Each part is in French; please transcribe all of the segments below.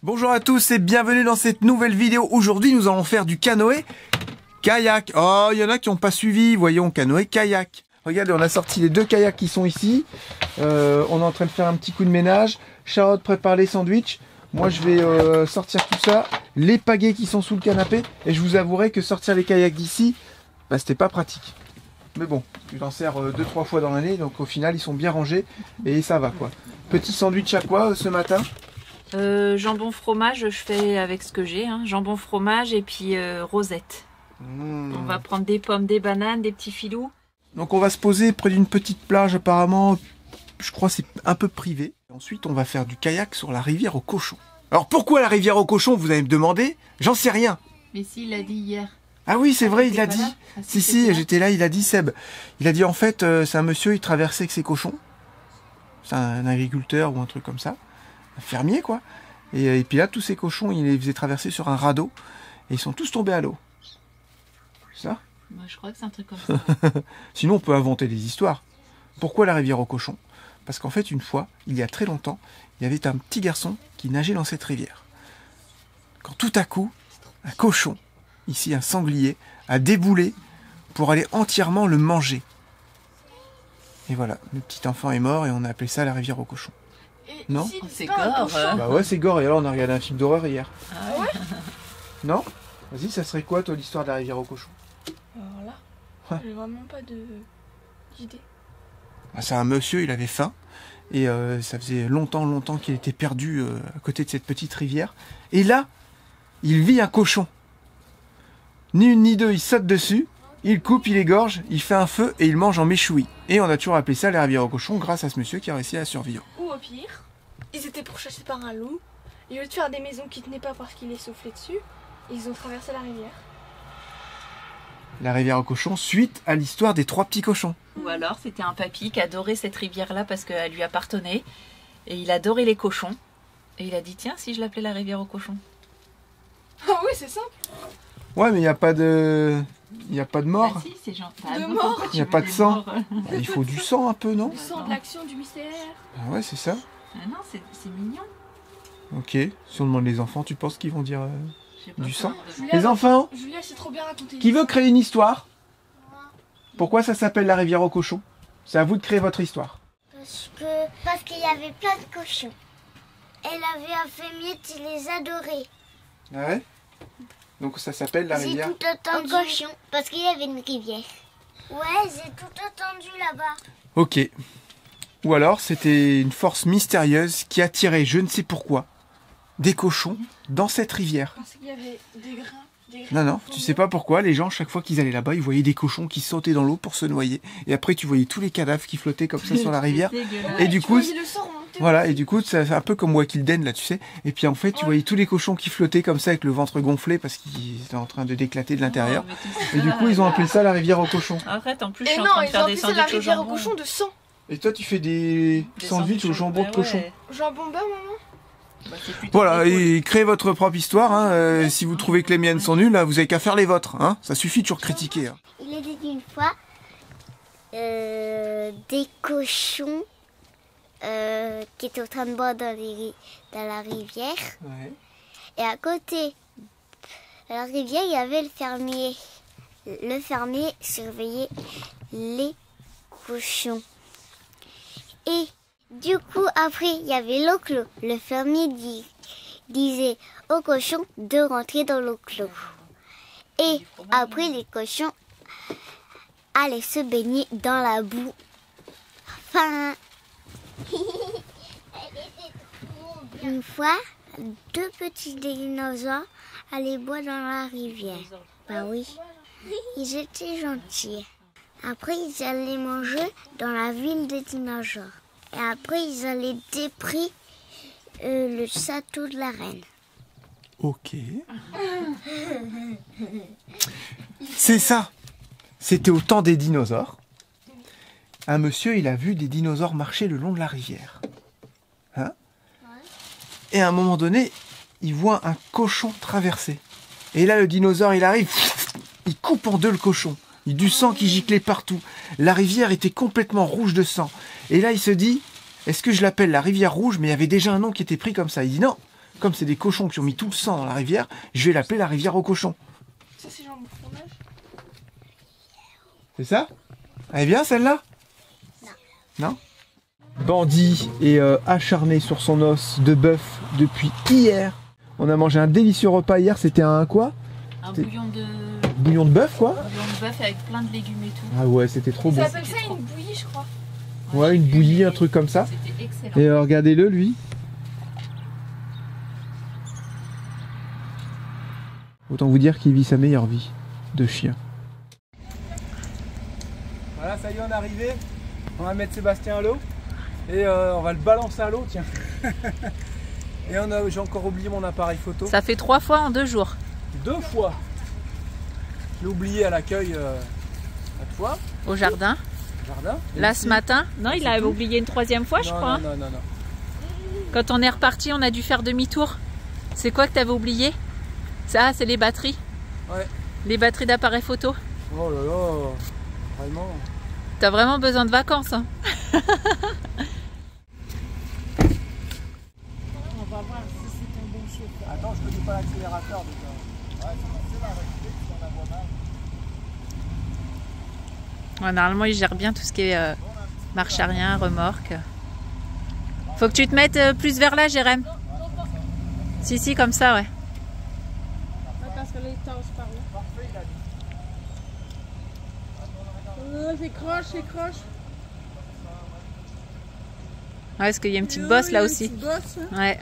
Bonjour à tous et bienvenue dans cette nouvelle vidéo. Aujourd'hui, nous allons faire du canoë-kayak. Oh, il y en a qui n'ont pas suivi. Voyons, canoë-kayak. Regardez, on a sorti les deux kayaks qui sont ici. On est en train de faire un petit coup de ménage. Charlotte prépare les sandwichs. Moi, je vais sortir tout ça. Les pagaies qui sont sous le canapé. Et je vous avouerai que sortir les kayaks d'ici, bah, c'était pas pratique. Mais bon, je l'en sers 2-3 fois dans l'année. Donc au final, ils sont bien rangés. Et ça va, quoi. Petit sandwich à quoi ce matin ? Jambon fromage, je fais avec ce que j'ai, hein. Jambon fromage et puis rosette. On va prendre des pommes, des bananes, des petits filous. Donc on va se poser près d'une petite plage apparemment, je crois que c'est un peu privé. Ensuite on va faire du kayak sur la rivière aux cochons. Alors pourquoi la rivière aux cochons, vous allez me demander? J'en sais rien. Mais si, il l'a dit hier. Ah oui, c'est vrai, il l'a dit. Si, là. j'étais là, il a dit Seb. Il a dit en fait, c'est un monsieur, il traversait avec ses cochons. C'est un agriculteur ou un truc comme ça. Un fermier quoi. Et puis là, tous ces cochons, il les faisait traverser sur un radeau. Et ils sont tous tombés à l'eau. C'est ça? Moi, je crois que c'est un truc comme ça. Sinon, on peut inventer des histoires. Pourquoi la rivière aux cochons? Parce qu'en fait, une fois, il y a très longtemps, il y avait un petit garçon qui nageait dans cette rivière. Quand tout à coup, un cochon, ici un sanglier, a déboulé pour aller entièrement le manger. Et voilà, le petit enfant est mort et on a appelé ça la rivière aux cochons. Non? Oh, c'est gore. Bah ouais, c'est gore. Et alors, on a regardé un film d'horreur hier. Ah ouais. Non? Vas-y, ça serait quoi, toi, l'histoire de la rivière aux cochons? Alors là, Ouais. j'ai vraiment pas d'idée. Ah, c'est un monsieur, il avait faim. Et ça faisait longtemps qu'il était perdu à côté de cette petite rivière. Et là, il vit un cochon. Ni une ni deux, il saute dessus, il coupe, il égorge, il fait un feu et il mange en méchoui. Et on a toujours appelé ça la rivière aux cochons grâce à ce monsieur qui a réussi à survivre. Ou au pire, ils étaient pourchassés par un loup. Et au lieu de faire des maisons qui tenaient pas parce qu'il les soufflait dessus, ils ont traversé la rivière. La rivière aux cochons, suite à l'histoire des 3 petits cochons. Ou alors, c'était un papy qui adorait cette rivière-là parce qu'elle lui appartenait. Et il adorait les cochons. Et il a dit, tiens, si je l'appelais la rivière aux cochons. Ah oui, c'est simple. Ouais, mais il n'y a pas de... Il n'y a pas de mort. Bah si, c'est genre... De mort. Il n'y a pas de sang. Bah, il faut du sang un peu, non? Le sang de l'action du mystère. Ah ouais, c'est ça. Ah non, c'est mignon. Ok. Si on demande les enfants, tu penses qu'ils vont dire Je sais pas du comment sang? on Julia, Les enfants, Julia, c'est trop bien raconté. qui veut créer une histoire? Pourquoi ça s'appelle la rivière aux cochons? C'est à vous de créer votre histoire. Parce qu'il y avait plein de cochons. Elle avait un fermier qui les adorait. Ah ouais? Donc ça s'appelle la J'ai rivière... tout entendu. Cochon, parce qu'il y avait une rivière. Ouais, j'ai tout entendu là-bas. Ok. Ou alors c'était une force mystérieuse qui attirait, je ne sais pourquoi, des cochons dans cette rivière. Parce qu'il y avait des grains. Non, tu sais pas pourquoi, les gens, chaque fois qu'ils allaient là-bas, ils voyaient des cochons qui sautaient dans l'eau pour se noyer. Et après, tu voyais tous les cadavres qui flottaient comme ça sur la rivière. Dégueulasse. Et du coup, le sang remonter. voilà, et du coup, c'est un peu comme Wakilden, là, tu sais. Et puis en fait, tu voyais tous les cochons qui flottaient comme ça avec le ventre gonflé parce qu'ils étaient en train de d'éclater de l'intérieur. Oh, mais tout Et du ça, coup, ils ont appelé ça la rivière aux cochons. Arrête, en plus, je Et suis en non, train de ils faire ont des appelé ça la sandwichs au rivière au jambon. cochon de sang. Et toi, tu fais des sandwichs au jambon de cochon. Ouais. Jambon beurre, maman. Bah, c'est plutôt Voilà, des et créez votre propre histoire. Hein. Si vous trouvez que les miennes sont nulles, là, vous avez qu'à faire les vôtres. Hein. Ça suffit de toujours critiquer. Hein. Il était une fois des cochons qui étaient en train de boire dans la rivière. Ouais. Et à côté de la rivière, il y avait le fermier. Le fermier surveillait les cochons. Et du coup, après, il y avait l'eau clos. Le fermier disait aux cochons de rentrer dans l'eau clos. Et après, les cochons allaient se baigner dans la boue. Enfin, une fois, 2 petits dinosaures allaient boire dans la rivière. Bah oui, ils étaient gentils. Après, ils allaient manger dans la ville des dinosaures. Et après, ils allaient détruire le château de la reine. Ok. C'est ça. C'était au temps des dinosaures. Un monsieur, il a vu des dinosaures marcher le long de la rivière. Hein? Et à un moment donné, il voit un cochon traverser. Et là, le dinosaure, il arrive, il coupe en 2 le cochon. Il y a du sang qui giclait partout. La rivière était complètement rouge de sang. Et là, il se dit, est-ce que je l'appelle la rivière rouge? Mais il y avait déjà un nom qui était pris comme ça. Il dit non, Comme c'est des cochons qui ont mis tout le sang dans la rivière, je vais l'appeler la rivière aux cochons. Ça, c'est jambon fromage. C'est ça? Elle est bien celle-là? Non. Bandit est acharné sur son os de bœuf depuis hier. On a mangé un délicieux repas hier, c'était un quoi? Un bouillon de Bœuf quoi? bouillon de bœuf avec plein de légumes et tout. Ah ouais, c'était trop bon. Ça s'appelle ça une bouillie, je crois. Ouais, une bouillie, un truc comme ça. C'était excellent. Et regardez-le lui. Autant vous dire qu'il vit sa meilleure vie de chien. Voilà, ça y est, on est arrivé. On va mettre Sébastien à l'eau. Et on va le balancer à l'eau, tiens. Et j'ai encore oublié mon appareil photo. Ça fait 3 fois en 2 jours. 2 fois. Je l'ai oublié à l'accueil à toi, Au jardin. au jardin. Et Là ici. ce matin. Non, il a tout. oublié une 3e fois, je Non, crois. non, hein. non, non, non. Quand on est reparti, on a dû faire demi-tour. C'est quoi que t'avais oublié? Ça, c'est les batteries. Ouais. Les batteries d'appareil photo. Oh là là, vraiment. T'as vraiment besoin de vacances, hein. On va voir si c'est un bon chauffeur. Attends, je connais pas l'accélérateur déjà. Ouais, c'est la reculer si on a voit mal. Ouais, normalement, il gère bien tout ce qui est marche arrière, remorque. Faut que tu te mettes plus vers là, Jérém. Si, comme ça, ouais. Parce que là, il tasse par là. Parfait, il a dit. C'est croche. Ouais, parce qu'il y a une petite bosse là aussi. Ouais.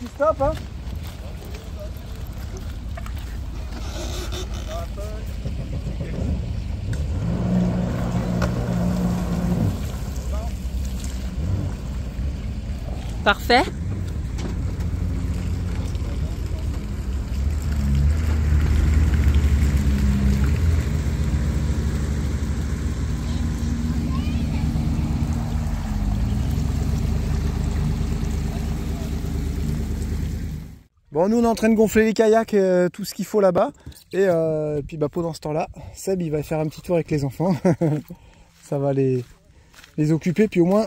Tu stops, hein? Parfait. Bon, nous on est en train de gonfler les kayaks, tout ce qu'il faut là-bas. Et puis bah, pendant ce temps-là, Seb il va faire un petit tour avec les enfants. Ça va les occuper, puis au moins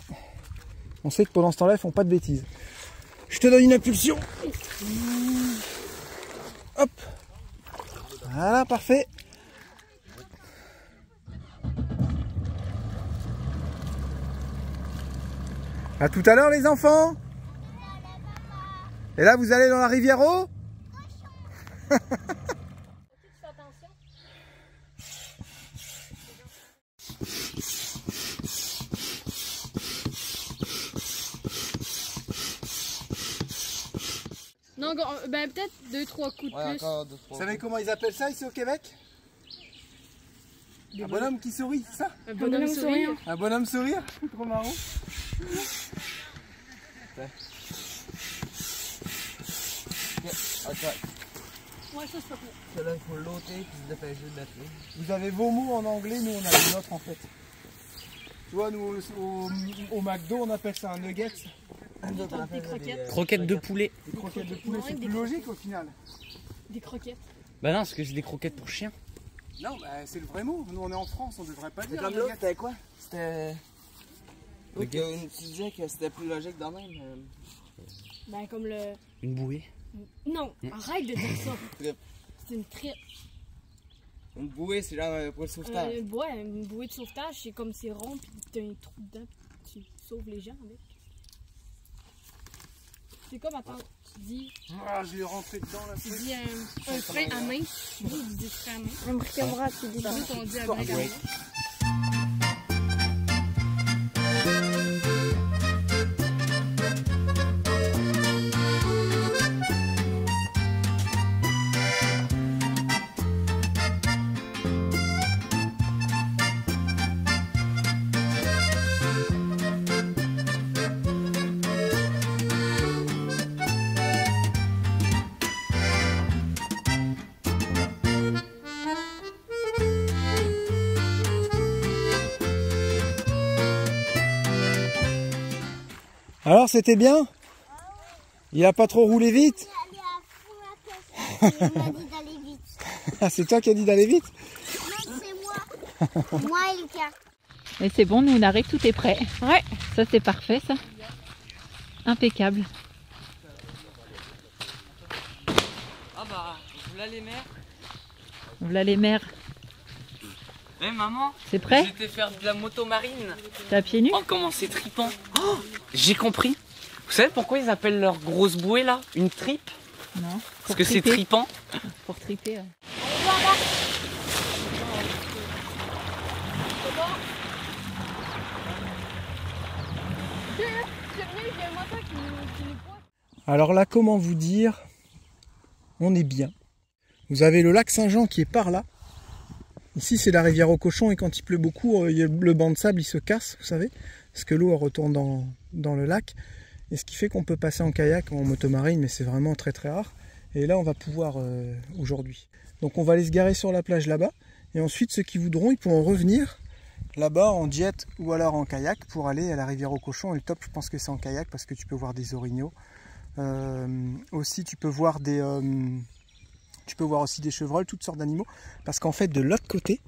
on sait que pendant ce temps-là ils font pas de bêtises. Je te donne une impulsion. Hop. Voilà, parfait. À tout à l'heure les enfants. Et là vous allez dans la rivière eau. Non, ben peut-être 2-3 coups de plus. Vous savez comment ils appellent ça ici au Québec? Un bonhomme qui sourit, c'est ça? Un bonhomme sourire. Un bonhomme sourire? Trop marrant. Ouais, ça c'est pas cool. Celle-là, il faut l'ôter puis se dépêcher de mettre. Vous avez vos mots en anglais, nous on a les nôtres en fait. Tu vois, nous au McDo on appelle ça un nugget. Des croquettes. Croquettes de poulet. Des croquettes de poulet, Non, c'est des plus logique au final. Des croquettes. Bah non, parce que c'est des croquettes pour chiens. Non, bah, c'est le vrai mot. Nous on est en France, on devrait pas dire Comme nugget. l'autre, c'était quoi? C'était. Ok, tu disais que c'était plus logique dans même. Ben comme le... Une bouée. Non, arrête de dire ça. Trip. C'est une tripe. Une bouée, c'est genre pour le sauvetage. Une bouée de sauvetage, c'est comme c'est rond, puis t'as un trou dedans, puis tu sauves les gens avec. C'est comme, attends, tu dis Ah, je l'ai rentré dedans là. un frein à main. Vous dites frein à main. Un bric-à-brac, tu dis. Nous, on dit un break à main. Alors, c'était bien? Il a pas trop roulé vite? Il m'a dit d'aller vite. Ah, c'est toi qui as dit d'aller vite? Non, c'est moi. Moi et Lucas. Et c'est bon, nous on arrive, tout est prêt. Ouais, ça c'est parfait ça. Impeccable. Ah bah, voilà les mères. Voilà les mères. Eh maman, C'est prêt? j'étais faire de la moto marine. T'as pieds nus? Oh comment c'est tripant. Oh, j'ai compris. Vous savez pourquoi ils appellent leur grosse bouée là une tripe? Non. Parce que c'est tripant. Pour triper. Ouais. Alors là, comment vous dire? On est bien. Vous avez le lac Saint-Jean qui est par là. Ici, c'est la rivière aux cochons et quand il pleut beaucoup, le banc de sable il se casse, vous savez, parce que l'eau retourne dans le lac. Et ce qui fait qu'on peut passer en kayak, en motomarine, mais c'est vraiment très très rare. Et là, on va pouvoir aujourd'hui. Donc on va aller se garer sur la plage là-bas. Et ensuite, ceux qui voudront, ils pourront revenir là-bas en jet ou alors en kayak pour aller à la rivière aux cochons. Et le top, je pense que c'est en kayak parce que tu peux voir des orignaux. Aussi, tu peux voir aussi des chevreuils, toutes sortes d'animaux. Parce qu'en fait, de l'autre côté,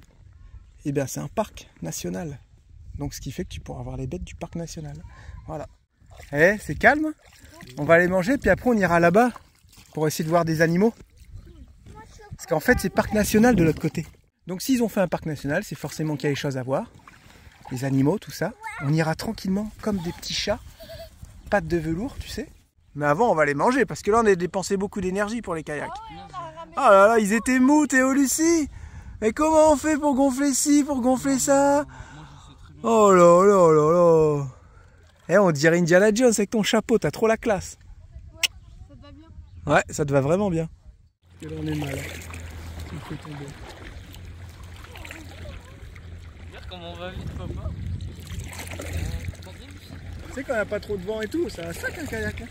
eh bien, c'est un parc national. Donc ce qui fait que tu pourras voir les bêtes du parc national. Voilà. Eh, c'est calme. On va aller manger, puis après on ira là-bas pour essayer de voir des animaux. Parce qu'en fait, c'est parc national de l'autre côté. Donc s'ils ont fait un parc national, c'est forcément qu'il y a des choses à voir. Les animaux, tout ça. On ira tranquillement, comme des petits chats. Pattes de velours, tu sais. Mais avant, on va les manger, parce que là, on a dépensé beaucoup d'énergie pour les kayaks. Ah là là, ils étaient mous, Théo, Lucie. Mais comment on fait pour gonfler ci, pour gonfler ça? Oh là là là là. Eh, on dirait Indiana Jones avec ton chapeau, t'as trop la classe. Ça te va bien? Ouais, ça te va vraiment bien. Et là, on est mal. Tu me fais tomber. Regarde comment on va vite, papa. Tu sais, quand il n'y a pas trop de vent et tout, ça sac un kayak. Hein.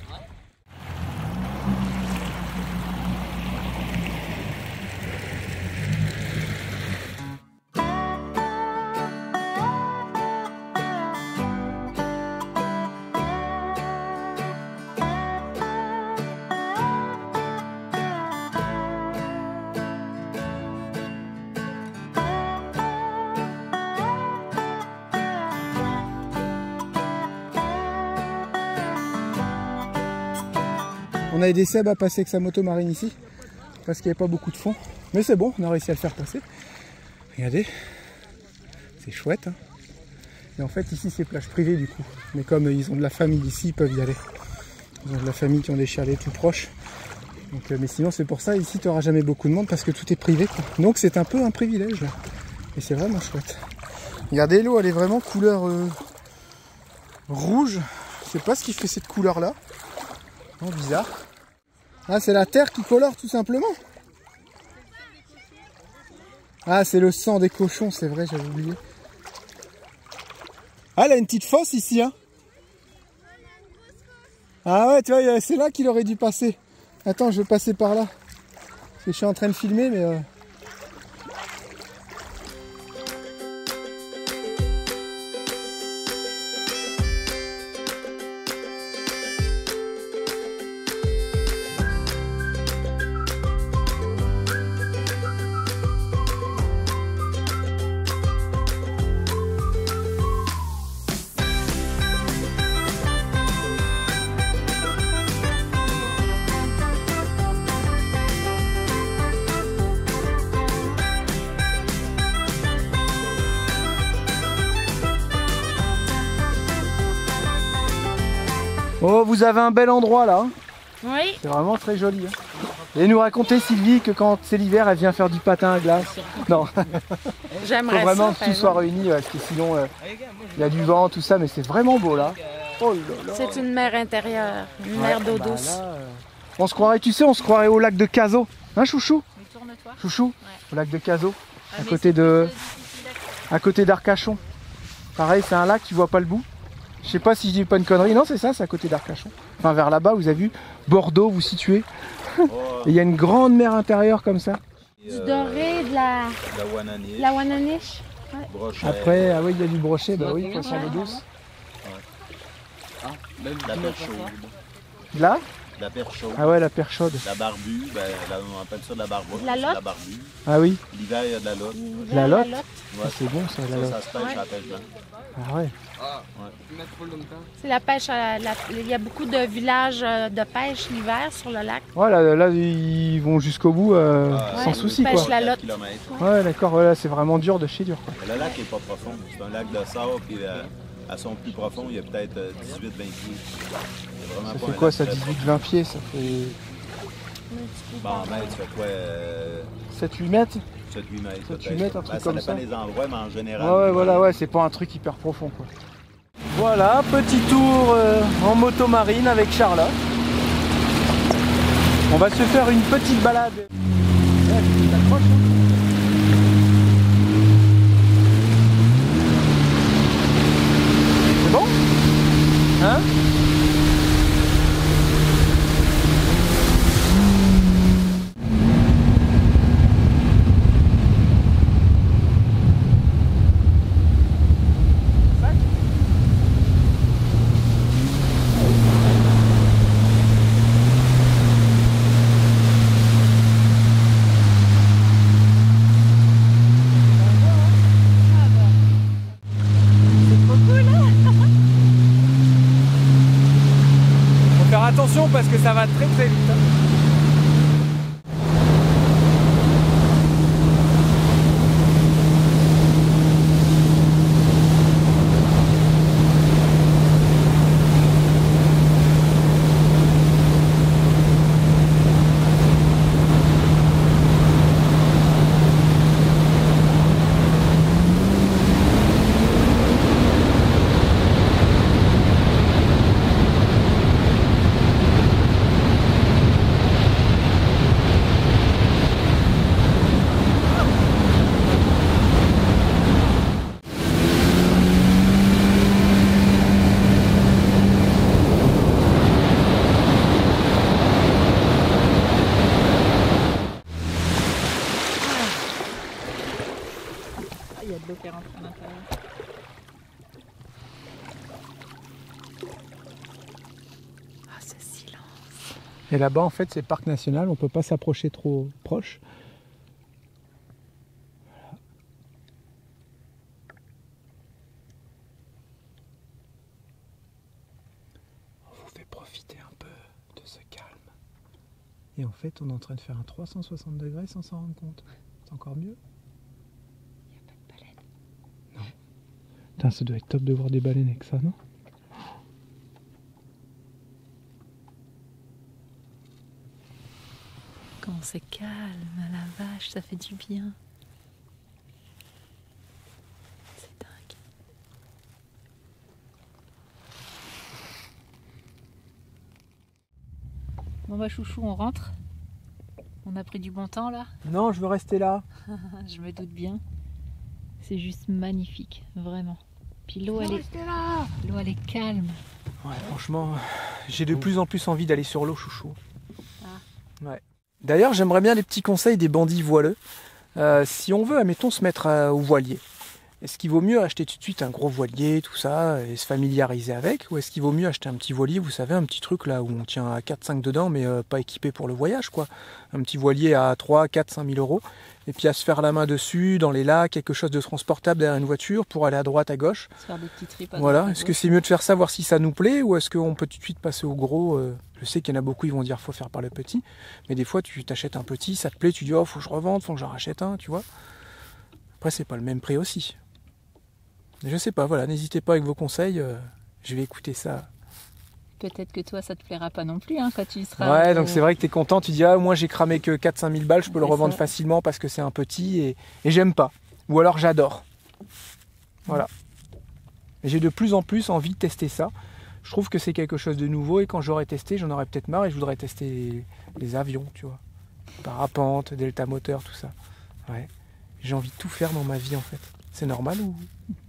On a aidé Seb à passer avec sa moto marine ici, parce qu'il n'y avait pas beaucoup de fond. Mais c'est bon, on a réussi à le faire passer. Regardez, c'est chouette. Hein. Et en fait, ici, c'est plage privée du coup. Mais comme ils ont de la famille ici, ils peuvent y aller. Ils ont de la famille qui ont des chalets tout proches. Donc, mais sinon, c'est pour ça, ici, tu n'auras jamais beaucoup de monde, parce que tout est privé, quoi. Donc, c'est un peu un privilège. Là. Et c'est vraiment chouette. Regardez, l'eau, elle est vraiment couleur rouge. Je sais pas ce qui fait cette couleur-là. Oh, bizarre. Ah, c'est la terre qui colore tout simplement. Ah, c'est le sang des cochons, c'est vrai, j'avais oublié. Ah, il a une petite fosse ici, hein. Ah ouais, tu vois, c'est là qu'il aurait dû passer. Attends, je vais passer par là. Parce que je suis en train de filmer, mais... Oh, vous avez un bel endroit là. Hein. Oui. C'est vraiment très joli. Hein. Et nous raconter, Sylvie, que quand c'est l'hiver, elle vient faire du patin à glace. Non. J'aimerais faut vraiment ça, que tout soit réuni, parce que sinon il y a du vent, tout ça, mais c'est vraiment beau là. Oh là là. C'est une mer intérieure, une mer d'eau douce. Là, on se croirait, tu sais, on se croirait au lac de Cazaux. Hein, chouchou? Tourne-toi. Chouchou, Ouais. au lac de Cazaux, Ah, à côté d'Arcachon. Pareil, c'est un lac, tu vois pas le bout. Je sais pas si je dis pas une connerie, non c'est ça, c'est à côté d'Arcachon. Enfin vers là-bas, vous avez vu, Bordeaux, vous situez. Et il y a une grande mer intérieure comme ça. Du doré, de la wananiche. Brochet. Après, ah oui, il y a du brochet, bah oui, poisson d'eau douce. Ah, même La dis-moi perche pas ça. chaude. Là? La perche chaude. Ah ouais, la perche chaude. La barbue, ben, on appelle ça de la barbotte. La c'est lotte. la barbue. Ah oui, L'hiver, il y a de la lotte. la lotte. Ouais, Ah, c'est bon ça, la lotte. ça se pêche à la pêche blanche. Ah ouais. Ah, Ouais. tu mets pas longtemps. C'est la pêche. Il y a beaucoup de villages de pêche l'hiver sur le lac. Ouais, là, ils vont jusqu'au bout sans Ouais, souci pêche quoi. la 4 lotte. kilomètres. Ouais, d'accord, voilà, c'est vraiment dur de chez dur quoi. Le lac n'est pas profond. C'est un lac de sable, puis à son plus profond, il y a peut-être 18-20 pieds. C'est vraiment Ça pas fait un quoi lac ça, très 18-20 pieds, ça fait profond. Bon, en mètres, ça fait quoi 7-8 mètres? 7-8 mètres. 7-8 peut-être. mètres, un truc ça comme dépend ça. des endroits, mais en général. Ouais, voilà, ouais, c'est pas un truc hyper profond quoi. Voilà, petit tour en moto marine avec Charlotte. On va se faire une petite balade. Ouais, tu t'accroches, hein. C'est bon? Hein? Faut faire attention parce que ça va très très vite. Hein. Ah, il y a de l'eau qui rentre à l'intérieur. Ah, ce silence. Et là-bas, en fait, c'est parc national, on peut pas s'approcher trop proche. Voilà. On vous fait profiter un peu de ce calme. Et en fait, on est en train de faire un 360 degrés sans s'en rendre compte. C'est encore mieux. Il n'y a pas de baleine. Non. Putain, ça doit être top de voir des baleines avec ça, non? Comment c'est calme, la vache, ça fait du bien. C'est dingue. Bon bah chouchou, on rentre. On a pris du bon temps là. Non, je veux rester là. Je me doute bien. C'est juste magnifique, vraiment. Puis l'eau elle est calme. Ouais, franchement, j'ai de plus en plus envie d'aller sur l'eau, chouchou. Ah. Ouais. D'ailleurs, j'aimerais bien les petits conseils des bandits voileux. Si on veut, admettons, se mettre au voilier, est-ce qu'il vaut mieux acheter tout de suite un gros voilier, tout ça, et se familiariser avec, ou est-ce qu'il vaut mieux acheter un petit voilier, vous savez, un petit truc là où on tient à 4-5 dedans, mais pas équipé pour le voyage, quoi. Un petit voilier à 3, 4, 5 000 euros, et puis à se faire la main dessus, dans les lacs, quelque chose de transportable derrière une voiture, pour aller à droite, à gauche. Se faire des petits trips à Voilà, droite, à est-ce que gauche. c'est mieux de faire ça, voir si ça nous plaît, ou est-ce qu'on peut tout de suite passer au gros Je sais qu'il y en a beaucoup, ils vont dire faut faire par le petit, mais des fois tu t'achètes un petit, ça te plaît, tu dis oh faut que je revende, faut que j'en rachète un, tu vois. Après c'est pas le même prix aussi. Je sais pas, voilà, n'hésitez pas avec vos conseils, je vais écouter ça. Peut-être que toi ça te plaira pas non plus hein, quand tu seras. Ouais, donc c'est vrai que t'es content, tu dis ah moi j'ai cramé que 4-5 000 balles, je peux le C'est revendre ça. facilement parce que c'est un petit et j'aime pas. Ou alors j'adore. Voilà. Et j'ai de plus en plus envie de tester ça. Je trouve que c'est quelque chose de nouveau et quand j'aurai testé, j'en aurai peut-être marre et je voudrais tester les avions, tu vois. Parapente, delta moteur, tout ça. Ouais. J'ai envie de tout faire dans ma vie en fait. C'est normal ou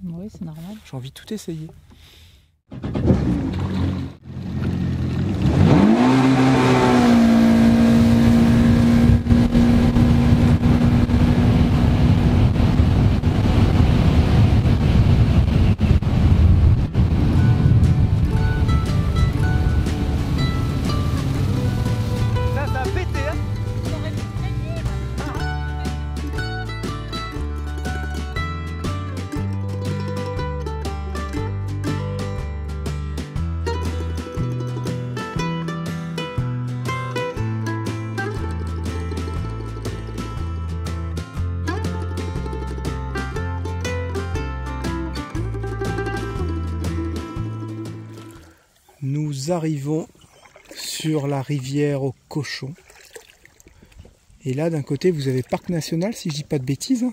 Oui, c'est normal. j'ai envie de tout essayer? Nous arrivons sur la rivière aux cochons. Et là, d'un côté, vous avez Parc National, si je dis pas de bêtises.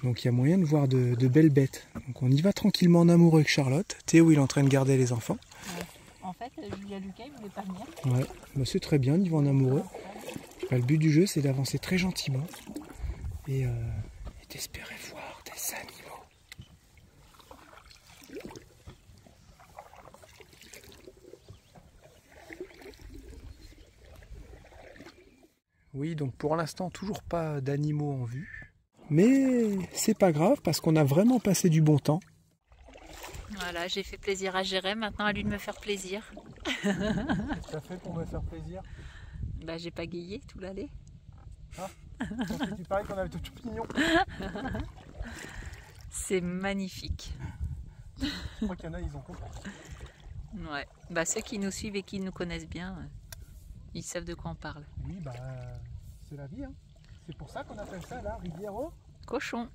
Donc il y a moyen de voir de belles bêtes. Donc on y va tranquillement en amoureux avec Charlotte. Théo, il est en train de garder les enfants. Ouais. En fait, Julia Lucas, il voulait pas venir. Ouais, bah, c'est très bien, on y va en amoureux. Bah, le but du jeu, c'est d'avancer très gentiment et d'espérer voir des animaux. Oui, donc pour l'instant, toujours pas d'animaux en vue. Mais c'est pas grave parce qu'on a vraiment passé du bon temps. Voilà, j'ai fait plaisir à Jérém, maintenant à lui de me faire plaisir. Ça fait pour me faire plaisir. Bah j'ai pagayé tout l'aller. Ah, tu parais qu'on avait tout mignon. C'est magnifique. Je crois qu'il y en a, ils ont compris. Ouais, bah ceux qui nous suivent et qui nous connaissent bien, ils savent de quoi on parle. Oui, bah c'est la vie, hein. C'est pour ça qu'on appelle ça la rivière aux cochons.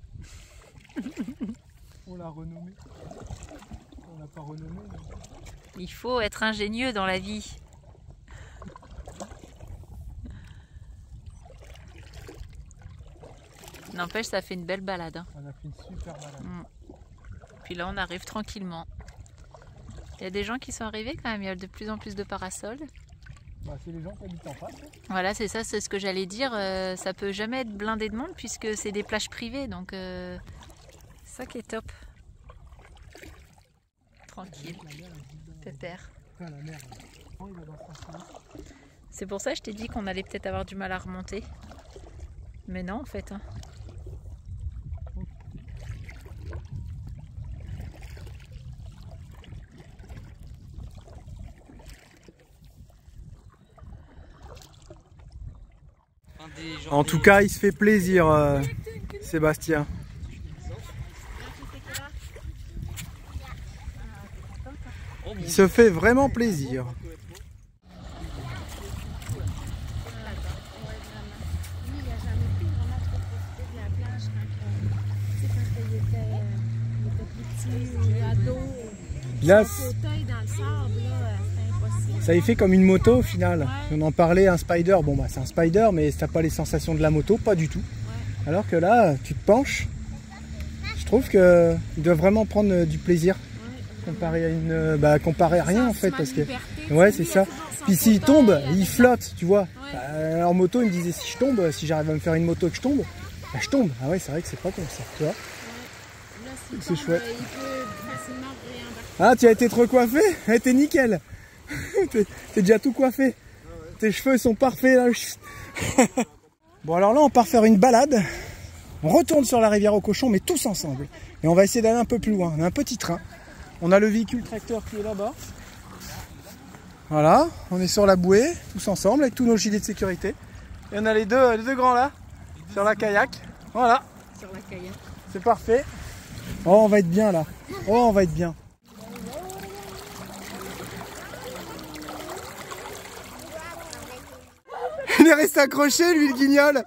On l'a renommée. On l'a pas renommée. Mais... Il faut être ingénieux dans la vie. N'empêche, ça fait une belle balade. Hein. On a fait une super balade. Puis là, on arrive tranquillement. Il y a des gens qui sont arrivés quand même. Il y a de plus en plus de parasols. Bah, c'est les gens qui habitent en face. Hein. Voilà, c'est ça, c'est ce que j'allais dire. Ça peut jamais être blindé de monde puisque c'est des plages privées. Donc, c'est ça qui est top. Tranquille. Pépère. C'est pour ça que je t'ai dit qu'on allait peut-être avoir du mal à remonter. Mais non, en fait. Hein. En tout cas, il se fait plaisir, Sébastien. Il se fait vraiment plaisir. Là, ça y fait comme une moto au final. On en parlait, un Spider, bon bah c'est un Spider, mais t'as pas les sensations de la moto, pas du tout. Alors que là, tu te penches. Je trouve qu'il doit vraiment prendre du plaisir. Comparé à une, comparé à rien en fait, parce que ouais c'est ça. Puis s'il tombe, il flotte, tu vois. En moto, il me disait si je tombe, si j'arrive à me faire une moto et que je tombe, bah je tombe. Ah ouais, c'est vrai que c'est pas comme ça, tu vois. C'est chouette. Ah, tu as été trop coiffé? T'es nickel. T'es déjà tout coiffé. Tes cheveux sont parfaits là. Bon alors là, on part faire une balade. On retourne sur la rivière aux cochons, mais tous ensemble. Et on va essayer d'aller un peu plus loin. On a un petit train. On a le véhicule tracteur qui est là-bas. Voilà, on est sur la bouée, tous ensemble, avec tous nos gilets de sécurité. Et on a les deux grands là, sur la kayak. Voilà. Sur la kayak. C'est parfait. Oh, on va être bien là. Oh, on va être bien. Il est resté accroché, lui, le guignol.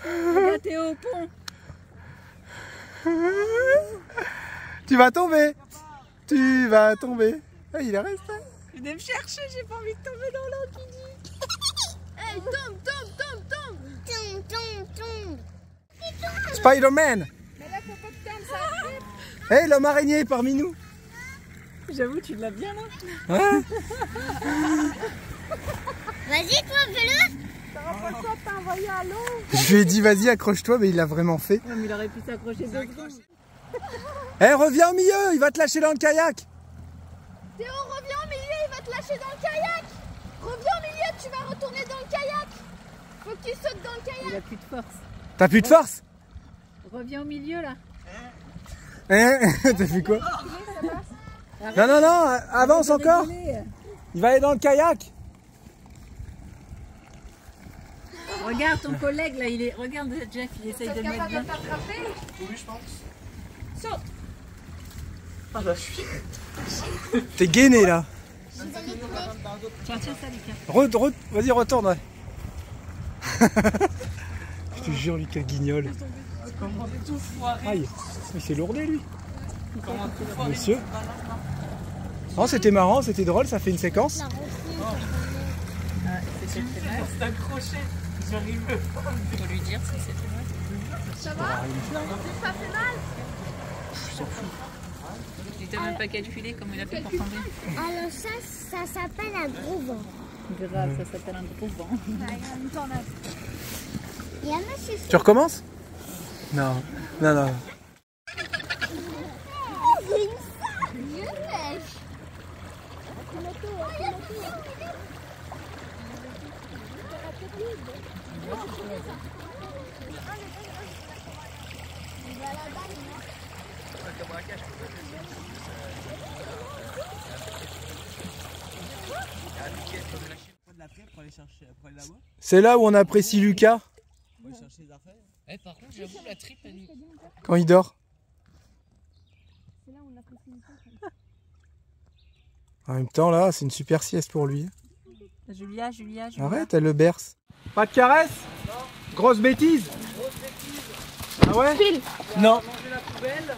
Regarde, t'es au pont. Tu vas tomber. Tu vas tomber. Ah, il est resté. Venez me chercher, j'ai pas envie de tomber dans l'eau, qui dit. Hey, tombe, tombe, tombe, tombe. Tombe, tombe, tombe. Spider-Man. Mais là, faut pas que tombe, ça arrive. Hey, l'homme araignée est parmi nous. J'avoue, tu l'as bien là. Hein? Vas-y, toi, fais-le. T'auras pas le choix de t'envoyer à l'eau. Je lui ai dit vas-y accroche-toi, mais il l'a vraiment fait. Non, mais il aurait pu s'accrocher deux secondes. Eh, reviens au milieu, il va te lâcher dans le kayak. Théo, reviens au milieu, il va te lâcher dans le kayak. Reviens au milieu, tu vas retourner dans le kayak. Faut que tu sautes dans le Il kayak. a plus de force. T'as plus de force? Reviens au milieu là. Hein? T'as fait quoi? Non, non, non, avance encore. Il va aller dans le kayak. Regarde ton collègue là, il est. Regarde Jeff, il essaye de mettre bien. Oui, je pense. Saute. Ah bah, je suis. T'es gainé là. Tiens, tiens ça, Lucas. Vas-y, retourne. Ouais. Je te jure, Lucas guignol. Aïe, il s'est lourdé lui. Monsieur. Non, c'était marrant, c'était drôle, ça fait une séquence. C'est accroché. J'arrive. Faut lui dire si c'était mal. Ça va? Ça fait mal? Il t'a même pas calculé comment il a fait pour tomber. Alors ça s'appelle un gros vent. Grave, ça s'appelle un gros vent. Il y en a chez Tu recommences? Non, non, non. C'est là où on apprécie Lucas. Eh, par contre, j'avoue, la tripe, elle... Quand il dort. En même temps, là, c'est une super sieste pour lui. Julia. Arrête, elle le berce. Pas de caresse? Grosse bêtise? Ah ouais? Non. Il a mangé la poubelle.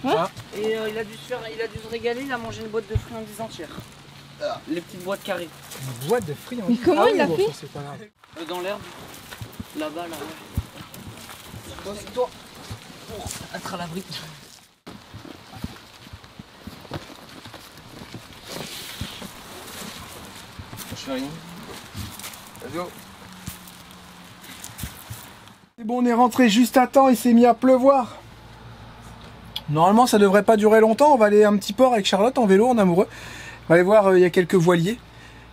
Ah. Et il a dû se régaler, il a mangé une boîte de friandises entière. Les petites boîtes carrées. Une boîte de friandises. Mais comment il a fait? C'est pas grave. Dans l'herbe. Là-bas, là. Pose-toi pour être à l'abri. Chérie. Adieu. C'est bon, on est rentré juste à temps, il s'est mis à pleuvoir. Normalement, ça devrait pas durer longtemps. On va aller à un petit port avec Charlotte en vélo, en amoureux. On va aller voir, il y a quelques voiliers.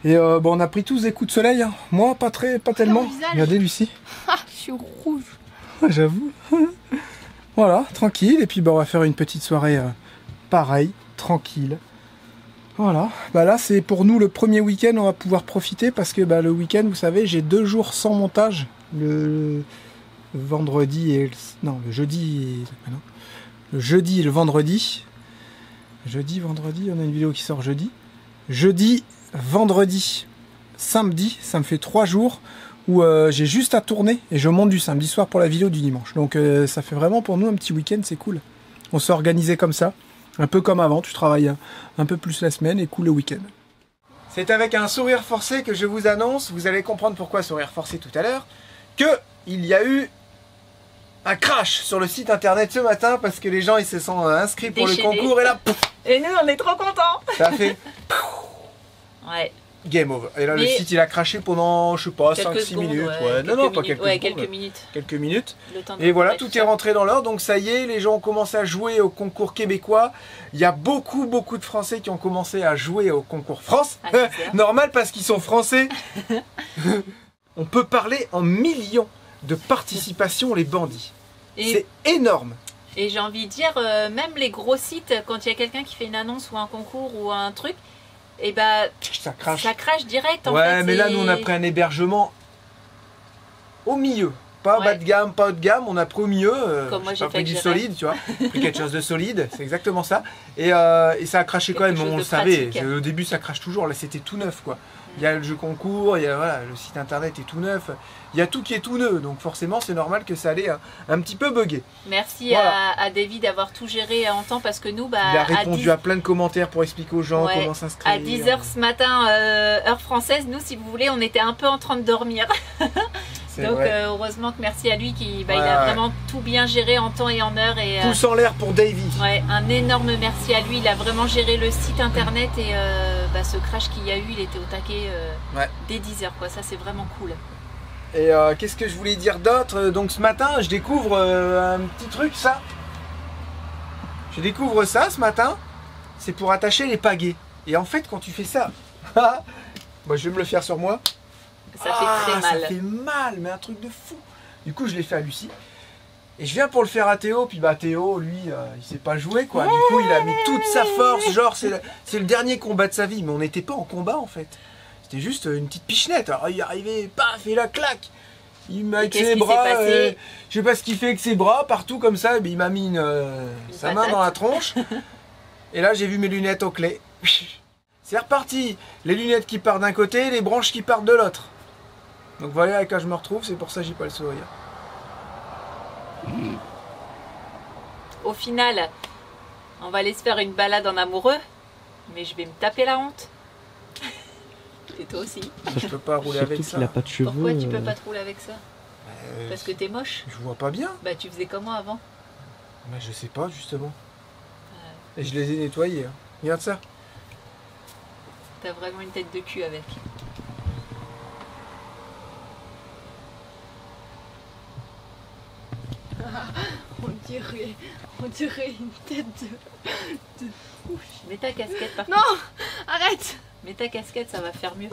Et bon, on a pris tous des coups de soleil. Hein. Moi, pas tellement. Regardez, Lucie. Ah, je suis rouge. Ouais, j'avoue. Voilà, tranquille. Et puis, bah, on va faire une petite soirée pareil, tranquille. Voilà. Bah là, c'est pour nous le premier week-end. On va pouvoir profiter parce que bah, le week-end, vous savez, j'ai 2 jours sans montage. Le vendredi et le jeudi et... non. Le jeudi et le vendredi. Jeudi, vendredi, on a une vidéo qui sort jeudi. Jeudi, vendredi, samedi, ça me fait 3 jours où j'ai juste à tourner et je monte du samedi soir pour la vidéo du dimanche. Donc ça fait vraiment pour nous un petit week-end, c'est cool. On s'est organisé comme ça, un peu comme avant, tu travailles un peu plus la semaine et cool le week-end. C'est avec un sourire forcé que je vous annonce, vous allez comprendre pourquoi sourire forcé tout à l'heure, que il y a eu un crash sur le site internet ce matin parce que les gens ils se sont inscrits pour Déchaînés. le concours et là, pouf, Et nous, on est trop contents. ça a fait Ouais. game over. Et là, le Mais site il a craché pendant, je sais pas, quelques 5-6 secondes, minutes. ouais, Non, quelques pas minutes. quelques Ouais, secondes. quelques minutes. Quelques minutes. Le temps de Et voilà, préparer tout est rentré dans l'ordre. Donc ça y est, les gens ont commencé à jouer au concours québécois. Il y a beaucoup de Français qui ont commencé à jouer au concours France. Ah, c'est ça. Normal parce qu'ils sont français. On peut parler en millions de participation, les bandits. Et, C'est énorme. et j'ai envie de dire, même les gros sites, quand il y a quelqu'un qui fait une annonce ou un concours ou un truc, et bah Ça crache. ça crache direct en Ouais, fait. mais là, et- nous, on a pris un hébergement au milieu. Pas Ouais. bas de gamme, pas haut de gamme, on a pris au milieu. Comme moi, j'ai j'ai pas fait pris du avec Gérald. solide, tu vois. J'ai pris quelque chose de solide, c'est exactement ça. Et ça a craché quand Quelque même, chose on de le savait. pratique. Au début, ça crache toujours. Là, c'était tout neuf, quoi. Il y a le jeu concours, il y a voilà, le site internet est tout neuf. Il y a tout qui est tout neuf. Donc, forcément, c'est normal que ça allait un petit peu bugger. Merci Voilà. à David d'avoir tout géré en temps parce que nous, bah, Il a à répondu 10 à plein de commentaires pour expliquer aux gens Ouais, comment s'inscrire. à 10h ce matin, heure française, nous, si vous voulez, on était un peu en train de dormir. C'est Donc, vrai. Heureusement que merci à lui qui il Ouais, a ouais. vraiment tout bien géré en temps et en heure. Et, Pouce en l'air pour Davy. ouais, un énorme merci à lui. Il a vraiment géré le site internet et bah, ce crash qu'il y a eu, il était au taquet Ouais. dès 10h. Quoi. Ça, c'est vraiment cool. Et qu'est-ce que je voulais dire d'autre? Donc ce matin, je découvre un petit truc, ça. Je découvre ça ce matin. C'est pour attacher les pagaies. Et en fait, quand tu fais ça, moi je vais me le faire sur moi. Ça fait très mal. Ça fait mal, mais un truc de fou. Du coup, je l'ai fait à Lucie. Et je viens pour le faire à Théo. Puis bah Théo, lui, il sait pas jouer, quoi. Du coup, il a mis toute sa force. Genre, c'est le dernier combat de sa vie. Mais on n'était pas en combat, en fait. C'était juste une petite pichenette. Alors il est arrivé, paf, et la claque. Il m'a avec qu'est-ce ses qui s'est bras, passé je sais pas ce qu'il fait avec ses bras, partout comme ça, et puis il m'a mis sa main patate. dans la tronche. Et là j'ai vu mes lunettes aux clés. C'est reparti. Les lunettes qui partent d'un côté, les branches qui partent de l'autre. Donc voilà à quoi je me retrouve, c'est pour ça que j'ai pas le sourire. Au final, On va aller se faire une balade en amoureux, mais je vais me taper la honte. Et toi aussi. Je peux pas rouler avec ça. Surtout qu'il a pas de cheveux. Pourquoi tu peux pas te rouler avec ça? Euh, Parce que t'es moche. Je vois pas bien. Bah tu faisais comment avant? Bah, je sais pas, justement. Et je les ai nettoyés. Hein. Regarde ça. T'as vraiment une tête de cul avec. On dirait une tête de... Mets ta casquette par Non, arrête. Mets ta casquette, ça va faire mieux.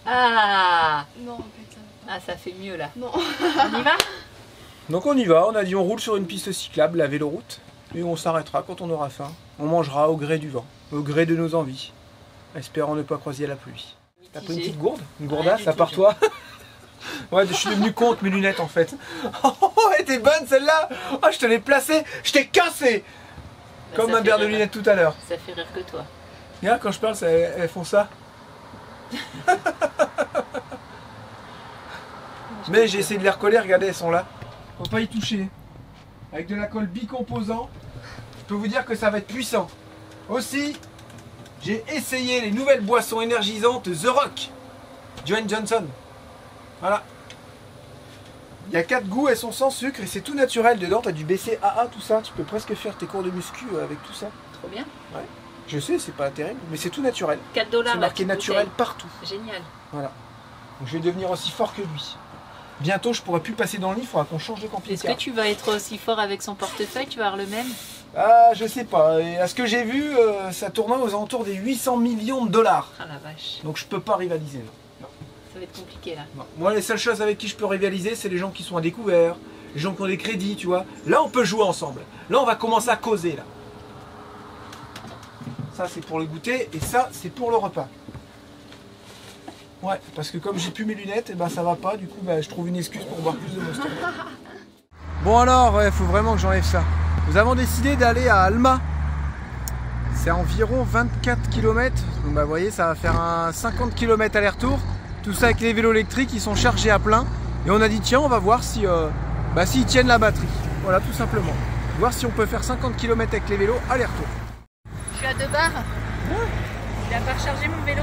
Ah, Non, putain. ah ça fait mieux là. Non. On y va? Donc on y va, on a dit on roule sur une piste cyclable, la véloroute, et on s'arrêtera quand on aura faim. On mangera au gré du vent, au gré de nos envies, espérant ne pas croiser la pluie. T'as pris une petite gourde? Une gourdasse, du à tout, part toi? Ouais, je suis devenu con avec mes lunettes en fait. Oh, elle était bonne celle-là! Oh, je te l'ai placée, je t'ai cassé! Bah, Comme ça un fait verre de rire. lunettes tout à l'heure. Ça fait rire que toi. Regarde, quand je parle, elles font ça. Mais j'ai essayé de les recoller, regardez, elles sont là. Faut pas y toucher. Avec de la colle bicomposant, je peux vous dire que ça va être puissant. Aussi, j'ai essayé les nouvelles boissons énergisantes The Rock. Joanne Johnson. Voilà. Il y a 4 goûts, elles sont sans sucre et c'est tout naturel dedans. T'as du BCAA, tout ça. Tu peux presque faire tes cours de muscu avec tout ça. Trop bien. Je sais, c'est pas terrible, mais c'est tout naturel. 4 $. C'est marqué naturel partout. Génial. Voilà. Donc je vais devenir aussi fort que lui. Bientôt, je pourrai plus passer dans le lit, il faudra qu'on change de Est-ce camping-car. que tu vas être aussi fort avec son portefeuille? Tu vas avoir le même? Ah, je sais pas. Et à ce que j'ai vu, ça tournait aux alentours des 800 millions de dollars. Ah la vache. Donc je peux pas rivaliser. Non. Ça va être compliqué là. Non. Moi, les seules choses avec qui je peux rivaliser, c'est les gens qui sont à découvert, les gens qui ont des crédits, tu vois. Là, on peut jouer ensemble. Là, on va commencer à causer, là. Ça, c'est pour le goûter, et ça, c'est pour le repas. Ouais, parce que comme j'ai plus mes lunettes, et ben ça va pas, du coup, je trouve une excuse pour boire plus de Monster. Bon alors, ouais, faut vraiment que j'enlève ça. Nous avons décidé d'aller à Alma. C'est environ 24 km. Donc vous voyez, ça va faire un 50 km aller-retour. Tout ça avec les vélos électriques, ils sont chargés à plein. Et on a dit tiens, on va voir si s'ils tiennent la batterie. Voilà, tout simplement. Voir si on peut faire 50 km avec les vélos aller-retour. Je suis à 2 bars. Il a pas rechargé mon vélo.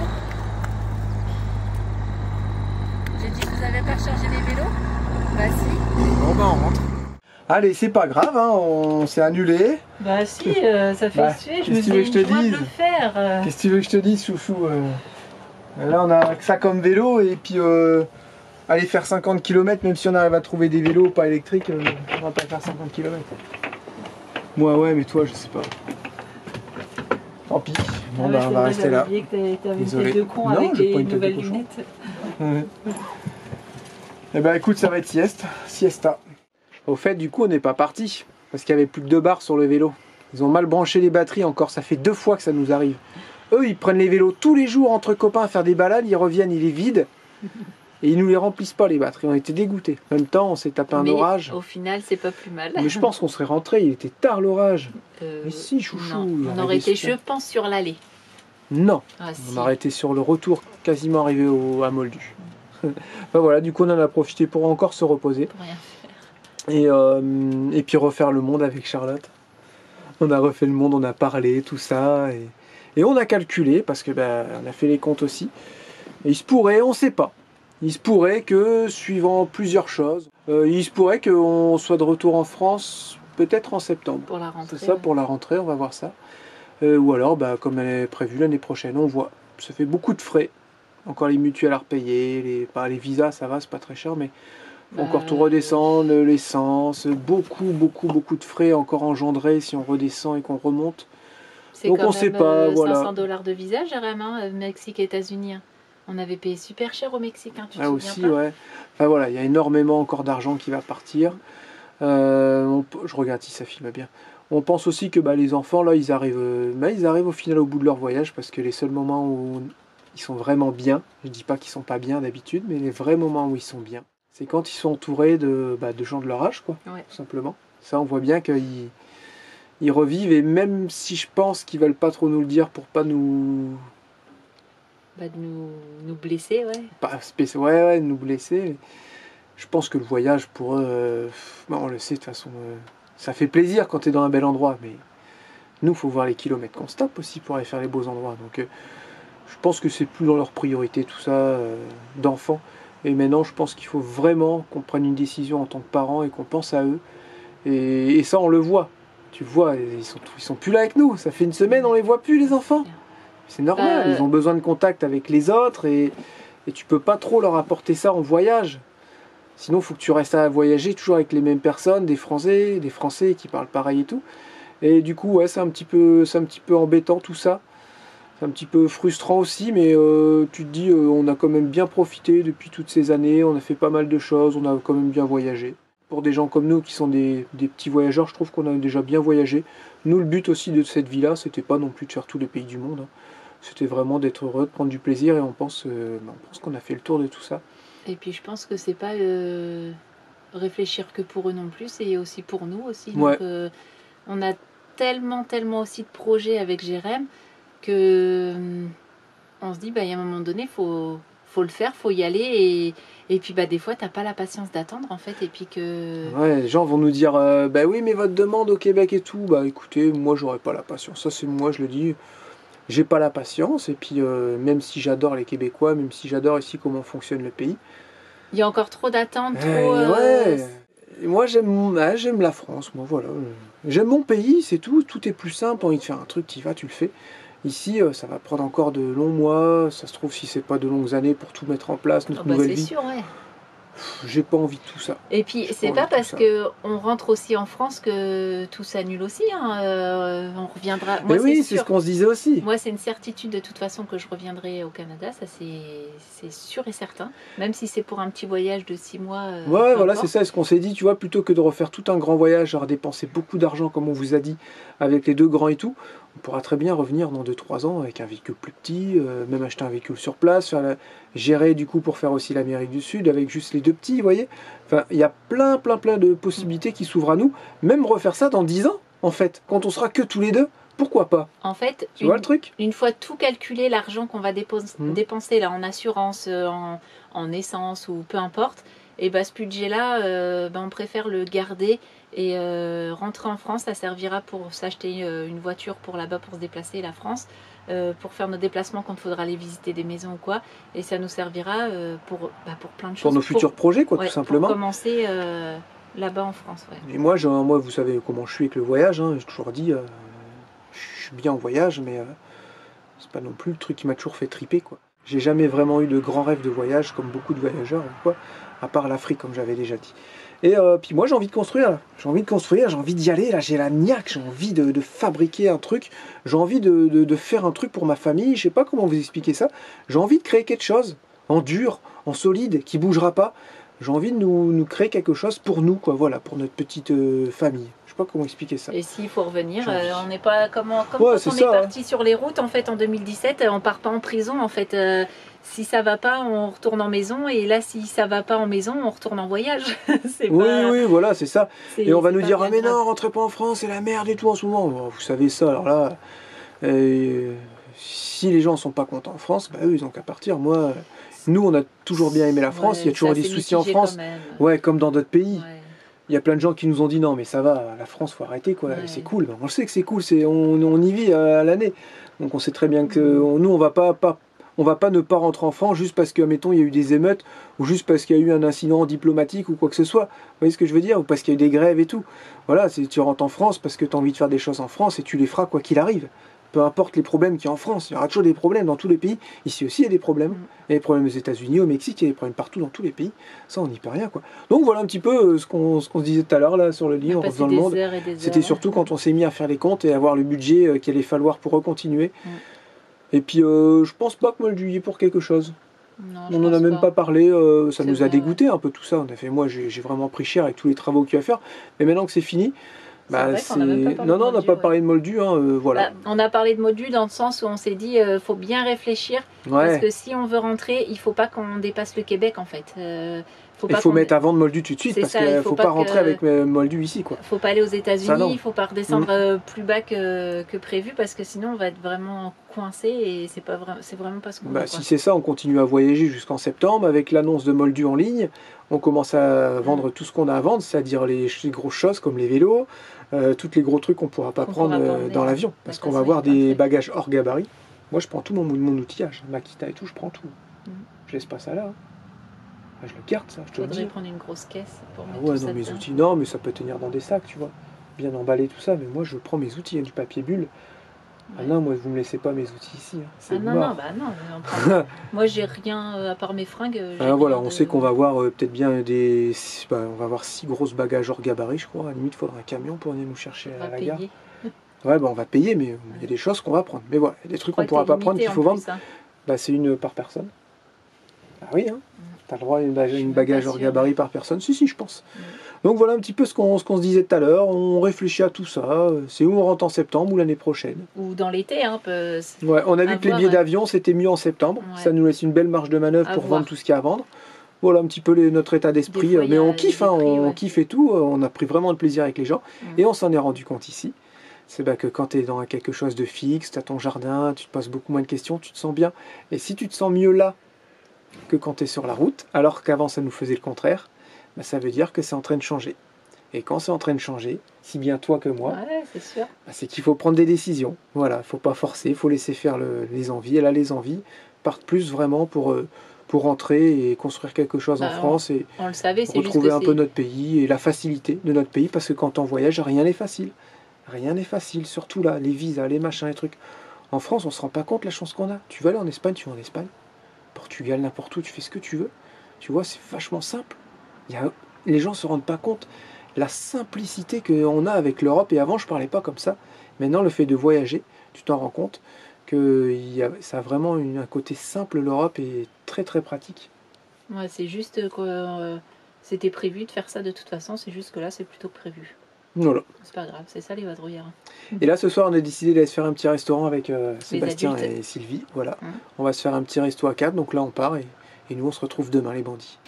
J'ai dit que vous avez pas rechargé les vélos. Bah si. Bon on rentre. Allez, c'est pas grave, hein, on s'est annulé. Bah si, ça fait Bah, suer. qu'est-ce que tu veux que je te dise le faire. Qu'est-ce que tu veux que je te dise, chouchou? Là, on a que ça comme vélo, et puis aller faire 50 km, même si on arrive à trouver des vélos pas électriques, on va pas faire 50 km. Moi, ouais, mais toi, je sais pas. Tant pis. Bon, on va rester là. Désolé. De con Non, avec j'ai pas les une tête de nouvelles cochon. lunettes. Ouais. Eh ben écoute, ça va être siesta. Au fait, du coup, on n'est pas parti parce qu'il y avait plus que 2 bars sur le vélo. Ils ont mal branché les batteries encore, ça fait 2 fois que ça nous arrive. Eux, ils prennent les vélos tous les jours entre copains à faire des balades, ils reviennent, il est vide. Et ils nous les remplissent pas les batteries, on était dégoûtés. En même temps, on s'est tapé un Mais orage. au final, c'est pas plus mal. Mais je pense qu'on serait rentré, il était tard l'orage. Mais si, chouchou. Non, il on arrivait aurait été, super. je pense, sur l'allée. Non, Ah, si. on aurait été sur le retour, quasiment arrivé à Moldu. Enfin voilà, du coup on en a profité pour encore se reposer. Pour rien faire. Et puis refaire le monde avec Charlotte. On a refait le monde, on a parlé, tout ça. Et on a calculé, parce que on a fait les comptes aussi. Et il se pourrait, on sait pas. Il se pourrait que, suivant plusieurs choses, il se pourrait qu'on soit de retour en France peut-être en septembre. Pour la rentrée. C'est ça, pour la rentrée, on va voir ça. Ou alors, comme elle est prévue l'année prochaine, on voit. Ça fait beaucoup de frais. Encore les mutuelles à repayer, les visas, ça va, c'est pas très cher, mais faut encore tout redescendre, l'essence, beaucoup de frais encore engendrés si on redescend et qu'on remonte. C'est Donc quand on sait même, pas, voilà. $500 de visa, Jérém, hein, Mexique et États-Unis. On avait payé super cher au Mexique, hein, tu te souviens Aussi, pas? ouais. Enfin voilà, il y a énormément encore d'argent qui va partir. Je regarde si ça filme bien. On pense aussi que les enfants, là, ils arrivent au final au bout de leur voyage, parce que les seuls moments où ils sont vraiment bien, je dis pas qu'ils sont pas bien d'habitude, mais les vrais moments où ils sont bien, c'est quand ils sont entourés de gens de leur âge, quoi, Ouais. tout simplement. Ça, on voit bien qu'ils revivent, et même si je pense qu'ils veulent pas trop nous le dire pour pas nous... De nous blesser, ouais. nous blesser. Je pense que le voyage, pour eux, on le sait de toute façon, ça fait plaisir quand tu es dans un bel endroit, mais nous, il faut voir les kilomètres qu'on se tape aussi pour aller faire les beaux endroits. Donc je pense que c'est plus dans leur priorité tout ça d'enfants. Et maintenant, je pense qu'il faut vraiment qu'on prenne une décision en tant que parents et qu'on pense à eux. Et ça, on le voit. Tu vois, ils sont plus là avec nous. Ça fait une semaine, on les voit plus, les enfants. C'est normal, ils ont besoin de contact avec les autres et tu peux pas trop leur apporter ça en voyage. Sinon, il faut que tu restes à voyager toujours avec les mêmes personnes, des Français qui parlent pareil et tout. Et du coup, ouais, c'est un petit peu embêtant tout ça. C'est un petit peu frustrant aussi, mais tu te dis, on a quand même bien profité depuis toutes ces années, on a fait pas mal de choses, on a quand même bien voyagé. Pour des gens comme nous qui sont des petits voyageurs, je trouve qu'on a déjà bien voyagé. Nous, le but aussi de cette vie-là, c'était pas non plus de faire tous les pays du monde. Hein. C'était vraiment d'être heureux, de prendre du plaisir, et on pense qu'on a fait le tour de tout ça. Et puis je pense que c'est pas réfléchir que pour eux non plus, c'est aussi pour nous aussi. Ouais. Donc, on a tellement aussi de projets avec Jérém que on se dit, il y a un moment donné, faut le faire, faut y aller. Et puis des fois, t'as pas la patience d'attendre en fait. Et puis que... Ouais, les gens vont nous dire, oui, mais votre demande au Québec et tout, écoutez, moi j'aurais pas la patience. Ça, c'est moi, je le dis. J'ai pas la patience, et puis même si j'adore les Québécois, même si j'adore ici comment fonctionne le pays. Il y a encore trop d'attentes, ouais. Et moi j'aime la France, moi voilà. J'aime mon pays, c'est tout est plus simple, envie de faire un truc, tu y vas, tu le fais. Ici, ça va prendre encore de longs mois, ça se trouve si c'est pas de longues années pour tout mettre en place, notre nouvelle vie. C'est sûr, ouais. J'ai pas envie de tout ça. Et puis c'est pas parce qu'on rentre aussi en France que tout s'annule aussi. Hein. On reviendra. Moi, oui, c'est ce qu'on se disait aussi. Moi, c'est une certitude de toute façon que je reviendrai au Canada. Ça, c'est sûr et certain. Même si c'est pour un petit voyage de 6 mois. Ouais, voilà, c'est ça. Ce qu'on s'est dit, tu vois, plutôt que de refaire tout un grand voyage, à dépenser beaucoup d'argent, comme on vous a dit, avec les 2 grands et tout, on pourra très bien revenir dans 2-3 ans avec un véhicule plus petit, même acheter un véhicule sur place, gérer du coup pour faire aussi l'Amérique du Sud avec juste les 2 petits, vous voyez. Enfin, il y a plein de possibilités qui s'ouvrent à nous. Même refaire ça dans 10 ans, en fait, quand on sera que tous les 2, pourquoi pas? En fait, tu vois le truc? Une fois tout calculé, l'argent qu'on va dépenser là en assurance, en essence ou peu importe, et ce budget-là, on préfère le garder et rentrer en France. Ça servira pour s'acheter une voiture pour là-bas, pour se déplacer la France, pour faire nos déplacements quand il faudra aller visiter des maisons ou quoi. Et ça nous servira pour plein de choses. Pour nos futurs projets, quoi, tout simplement. Pour commencer là-bas en France. Ouais. Et moi, vous savez comment je suis avec le voyage. Hein, j'ai toujours dit, je suis bien en voyage, mais c'est pas non plus le truc qui m'a toujours fait triper, quoi. J'ai jamais vraiment eu de grands rêves de voyage comme beaucoup de voyageurs, quoi, à part l'Afrique, comme j'avais déjà dit. Et puis moi, j'ai envie de construire. J'ai envie d'y aller. Là, j'ai la niaque. J'ai envie de fabriquer un truc. J'ai envie de faire un truc pour ma famille. Je sais pas comment vous expliquer ça. J'ai envie de créer quelque chose en dur, en solide, qui bougera pas. J'ai envie de nous créer quelque chose pour nous, quoi. Voilà, pour notre petite famille. Je sais pas comment expliquer ça. Et s'il faut revenir, on n'est pas comme quand on est parti sur les routes en fait en 2017. On part pas en prison en fait. Si ça va pas, on retourne en maison. Et là, si ça va pas en maison, on retourne en voyage. Oui, voilà, c'est ça. Et on va nous dire, ah mais non, rentrez pas en France, c'est la merde et tout en ce moment. Vous savez ça, alors là, si les gens sont pas contents en France, eux, ils ont qu'à partir. Moi, nous, on a toujours bien aimé la France. Il y a toujours des soucis en France. Ouais, comme dans d'autres pays. Ouais. Il y a plein de gens qui nous ont dit, non, mais ça va, la France, faut arrêter, quoi. Ouais. C'est cool. On sait que c'est cool. On y vit à l'année. Donc on sait très bien que nous, on va pas ne pas rentrer en France juste parce que, mettons, il y a eu des émeutes ou juste parce qu'il y a eu un incident diplomatique ou quoi que ce soit. Vous voyez ce que je veux dire? Ou parce qu'il y a eu des grèves et tout. Voilà, tu rentres en France parce que tu as envie de faire des choses en France et tu les feras quoi qu'il arrive. Peu importe les problèmes qu'il y a en France, il y aura toujours des problèmes dans tous les pays. Ici aussi, il y a des problèmes. Il y a des problèmes aux États-Unis, au Mexique, il y a des problèmes partout dans tous les pays. Ça, on n'y peut rien, quoi. Donc voilà un petit peu ce qu'on se disait tout à l'heure là sur le lit en refaisant le monde. C'était surtout quand on s'est mis à faire les comptes et à avoir le budget qu'il allait falloir pour recontinuer. Et puis, je pense pas que moi je lui ai pour quelque chose. Non, on n'en a même pas parlé, ça nous a dégoûté un peu tout ça. Moi, j'ai vraiment pris cher avec tous les travaux qu'il y a à faire. Mais maintenant que c'est fini, non, on n'a pas parlé de Moldu. Voilà. On a parlé de Moldu dans le sens où on s'est dit faut bien réfléchir. Parce que si on veut rentrer, il faut pas qu'on dépasse le Québec en fait. Il faut mettre à vendre Moldu tout de suite parce qu'il ne faut pas rentrer avec Moldu ici, quoi. Faut pas aller aux États-Unis, il faut pas redescendre plus bas que prévu parce que sinon on va être vraiment coincé et c'est vraiment pas ce qu'on veut. Si c'est ça, on continue à voyager jusqu'en septembre avec l'annonce de Moldu en ligne. On commence à vendre tout ce qu'on a à vendre, c'est-à-dire les grosses choses comme les vélos, tous les gros trucs qu'on ne pourra pas prendre dans l'avion parce qu'on va avoir des bagages hors gabarit. Moi, je prends tout mon outillage, Makita et tout, je prends tout. Je laisse pas ça là. Je le garde, ça, je te le dis. Faudrait prendre une grosse caisse pour mettre ouais, tout non, ça mes dedans. outils, non, mais ça peut tenir dans des sacs, tu vois. Bien emballé, tout ça, mais moi, je prends mes outils, du papier bulle. Ah non, moi, vous me laissez pas mes outils ici. C'est non, non, bah non. Moi, j'ai rien à part mes fringues. Voilà, on sait qu'on va avoir peut-être bien on va avoir 6 grosses bagages hors gabarit, je crois. À la limite, il faudra un camion pour venir nous chercher à la gare. Ouais, on va payer, mais il y a des choses qu'on va prendre. Mais voilà, il y a des trucs qu'on ne pourra pas prendre qu'il faut vendre. C'est une par personne. Ah oui, hein. T'as le droit à une bagage hors gabarit par personne. Si, je pense. Donc voilà un petit peu ce qu'on se disait tout à l'heure. On réfléchit à tout ça. C'est où on rentre en septembre ou l'année prochaine. Ou dans l'été. Ouais, on a vu que les billets d'avion, c'était mieux en septembre. Ouais. Ça nous laisse une belle marge de manœuvre pour vendre tout ce qu'il y a à vendre. Voilà un petit peu notre état d'esprit. Mais on kiffe, on kiffe et tout. On a pris vraiment de plaisir avec les gens. Et on s'en est rendu compte ici. C'est que quand tu es dans quelque chose de fixe, tu as ton jardin, tu te poses beaucoup moins de questions, tu te sens bien. Et si tu te sens mieux là que quand tu es sur la route, alors qu'avant ça nous faisait le contraire, ça veut dire que c'est en train de changer. Et quand c'est en train de changer, si bien toi que moi, c'est qu'il faut prendre des décisions. Voilà, il ne faut pas forcer, il faut laisser faire les envies. Et là, les envies partent plus vraiment pour rentrer et construire quelque chose en France et on le savait, retrouver un peu notre pays et la facilité de notre pays, parce que quand on voyage, rien n'est facile. Rien n'est facile, surtout là, les visas, les machins, les trucs. En France, on ne se rend pas compte la chance qu'on a. Tu vas aller en Espagne, tu vas en Espagne. Portugal, n'importe où, tu fais ce que tu veux. Tu vois, c'est vachement simple. Les gens ne se rendent pas compte la simplicité qu'on a avec l'Europe. Et avant, je ne parlais pas comme ça. Maintenant, le fait de voyager, tu t'en rends compte que ça a vraiment un côté simple, l'Europe, et très très pratique. Ouais, c'est juste que c'était prévu de faire ça de toute façon. C'est juste que là, c'est plutôt prévu. Voilà. C'est pas grave, c'est ça les vadrouillards. Et là, ce soir, on a décidé d'aller se faire un petit restaurant avec Sébastien et Sylvie. Voilà. On va se faire un petit resto à 4. Donc là, on part et nous, on se retrouve demain, les bandits.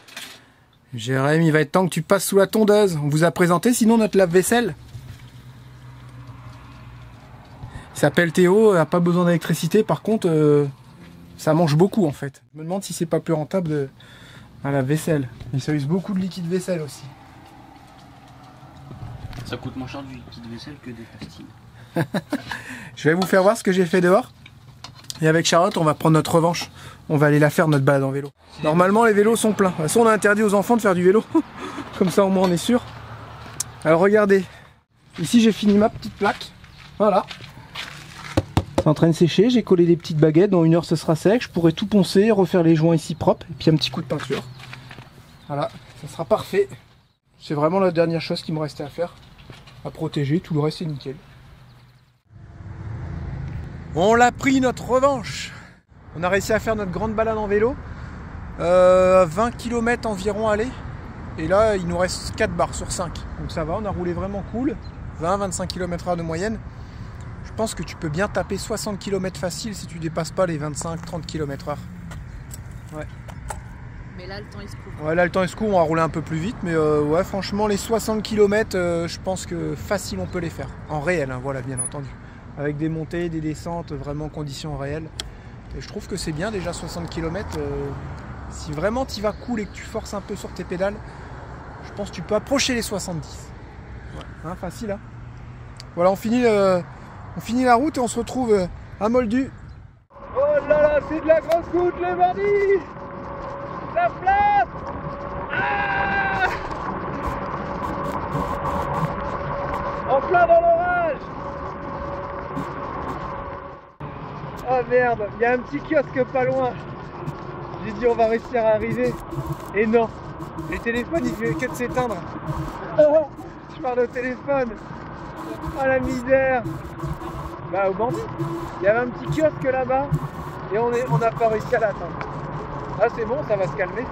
Jérémy, il va être temps que tu passes sous la tondeuse. On vous a présenté sinon notre lave-vaisselle. Il s'appelle Théo, il n'a pas besoin d'électricité. Par contre, ça mange beaucoup en fait. Je me demande si c'est pas plus rentable à la vaisselle. Il ça use beaucoup de liquide vaisselle aussi. Ça coûte moins cher du liquide vaisselle que des pastilles. Je vais vous faire voir ce que j'ai fait dehors. Et avec Charlotte, on va prendre notre revanche. On va aller la faire, notre balade en vélo. Normalement, les vélos sont pleins. De toute façon, on a interdit aux enfants de faire du vélo. Comme ça, au moins, on est sûr. Alors, regardez. Ici, j'ai fini ma petite plaque. Voilà. C'est en train de sécher. J'ai collé des petites baguettes. Dans 1 heure, ce sera sec. Je pourrai tout poncer, refaire les joints ici propres. Et puis, un petit coup de peinture. Voilà. Ça sera parfait. C'est vraiment la dernière chose qui me restait à faire. À protéger. Tout le reste, est nickel. On l'a pris, notre revanche. On a réussi à faire notre grande balade en vélo. 20 km environ aller. Et là, il nous reste 4 barres sur 5. Donc ça va, on a roulé vraiment cool. 20-25 km/h de moyenne. Je pense que tu peux bien taper 60 km facile si tu dépasses pas les 25-30 km/h. Ouais. Mais là, le temps, il se couvre. Ouais, là, le temps, il se couvre. On va rouler un peu plus vite. Mais ouais, franchement, les 60 km, je pense que facile, on peut les faire. En réel, hein, voilà, bien entendu. Avec des montées, des descentes, vraiment conditions réelles. Et je trouve que c'est bien déjà 60 km. Si vraiment tu vas cool et que tu forces un peu sur tes pédales, je pense que tu peux approcher les 70. Ouais, hein, facile. Hein. Voilà, on finit la route et on se retrouve à Moldu. Oh là là, c'est de la grosse route les bandits. Ça flatte. Ah, en plein dans l'orage. Oh merde, il y a un petit kiosque pas loin. J'ai dit on va réussir à arriver. Et non, le téléphone il fait que de s'éteindre. Oh, je parle au téléphone. Oh la misère. Bah au bandit. Il y avait un petit kiosque là-bas. Et on n'a pas réussi à l'atteindre. Ah c'est bon, ça va se calmer.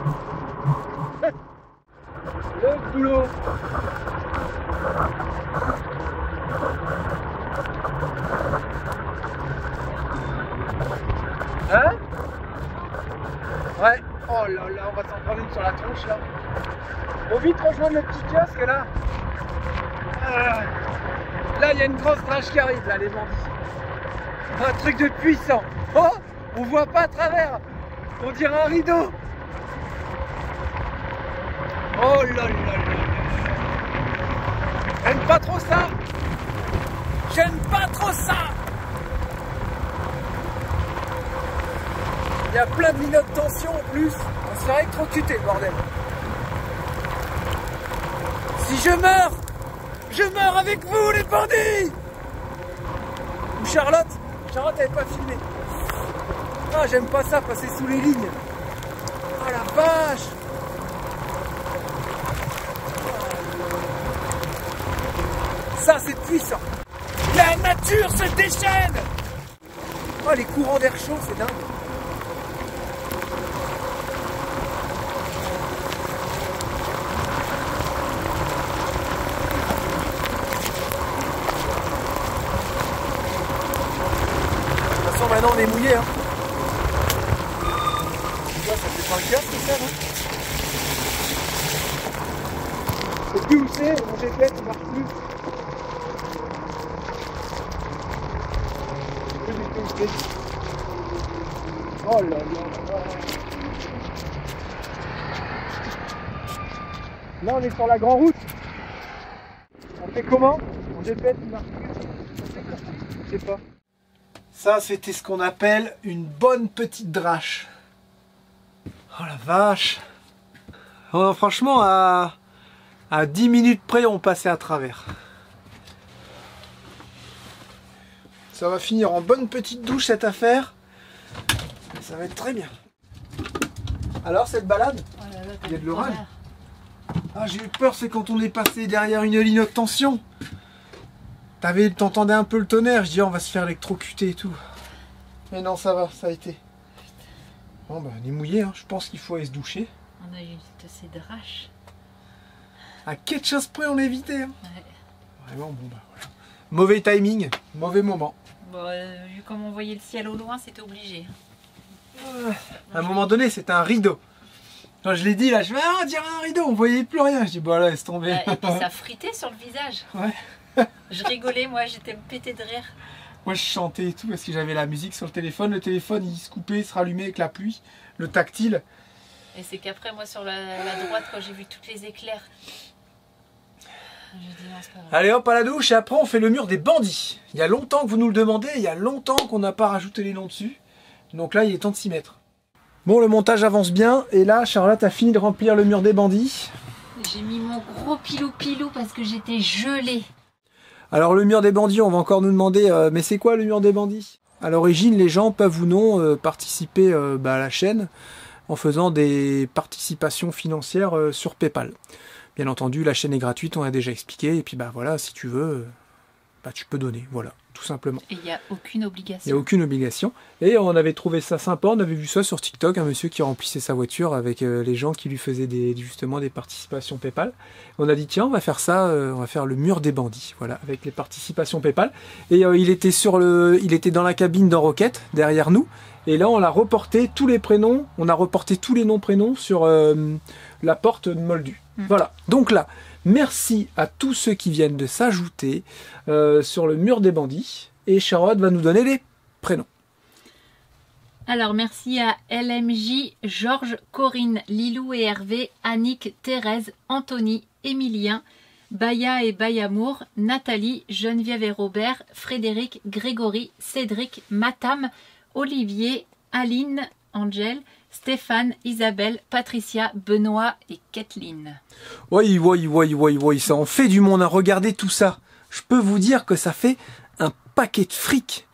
Le boulot. Hein? Ouais. Oh là là, on va s'en prendre une sur la tronche là. On va vite rejoindre le petit kiosque là. Là, il y a une grosse drache qui arrive, là, les bandits. Un truc de puissant. Oh, on voit pas à travers. On dirait un rideau. Oh là là là là. J'aime pas trop ça. J'aime pas trop ça. Il y a plein de minots de tension en plus. On se fait électrocuter, le bordel. Si je meurs avec vous, les bandits. Ou Charlotte. Charlotte n'avait pas filmé. Ah, j'aime pas ça, passer sous les lignes. Oh la vache. Ça, c'est puissant. La nature se déchaîne. Oh, les courants d'air chaud, c'est dingue. Maintenant on est mouillé, hein. Ça fait pas un kiosque ça, non? Je sais plus où c'est, mon GPS il marche plus. Oh là là là. Là on est sur la grande route. On fait comment? Mon GPS il marche plus. Je sais pas. Ça, c'était ce qu'on appelle une bonne petite drache. Oh la vache. Oh, franchement, à 10 minutes près, on passait à travers. Ça va finir en bonne petite douche, cette affaire. Ça va être très bien. Alors, cette balade, il y a de l'orage. Ah, j'ai eu peur, c'est quand on est passé derrière une ligne de tension. T'entendais un peu le tonnerre, je dis on va se faire électrocuter et tout. Mais non, ça va, ça a été. Bon bah on est mouillé, hein. Je pense qu'il faut aller se doucher. On a eu de ces draches. À quelque chose près on l'évitait. Hein. Ouais. Vraiment, bon bah voilà. Mauvais timing, mauvais moment. Bon, vu comme on voyait le ciel au loin, c'était obligé. À un moment donné, c'était un rideau. Quand je l'ai dit là, je me on dirait un rideau, on voyait plus rien. Je dis bon là, laisse tomber. Et puis ça fritait sur le visage. Ouais. Je rigolais, moi j'étais pété de rire. Moi je chantais et tout parce que j'avais la musique sur le téléphone. Le téléphone il se coupait, il se rallumait avec la pluie, le tactile. Et c'est qu'après moi sur la droite quand j'ai vu toutes les éclairs, j'ai dit non c'est pas vrai. Allez hop à la douche et après on fait le mur des bandits. Il y a longtemps que vous nous le demandez, il y a longtemps qu'on n'a pas rajouté les noms dessus. Donc là il est temps de s'y mettre. Bon le montage avance bien et là Charlotte a fini de remplir le mur des bandits. J'ai mis mon gros pilou parce que j'étais gelée. Alors le mur des bandits, on va encore nous demander, mais c'est quoi le mur des bandits? À l'origine, les gens peuvent ou non participer à la chaîne en faisant des participations financières sur PayPal. Bien entendu, la chaîne est gratuite, on a déjà expliqué, et puis bah voilà, si tu veux, tu peux donner, voilà, tout simplement. Et il n'y a aucune Il obligation. n'y a aucune obligation. Et on avait trouvé ça sympa, on avait vu ça sur TikTok, un monsieur qui remplissait sa voiture avec les gens qui lui faisaient justement des participations PayPal. On a dit tiens, on va faire ça, on va faire le mur des bandits, voilà, avec les participations PayPal. Et il était dans la cabine dans Rocket, derrière nous. Et là, on a reporté tous les prénoms, on a reporté tous les noms prénoms sur la porte de Moldu. Voilà. Donc là, merci à tous ceux qui viennent de s'ajouter sur le mur des bandits. Et Charlotte va nous donner les prénoms. Alors, merci à LMJ, Georges, Corinne, Lilou et Hervé, Annick, Thérèse, Anthony, Émilien, Baya et Bayamour, Nathalie, Geneviève et Robert, Frédéric, Grégory, Cédric, Matam, Olivier, Aline, Angèle, Stéphane, Isabelle, Patricia, Benoît et Kathleen. Oui, ça en fait du monde. Regardez tout ça. Je peux vous dire que ça fait un paquet de fric.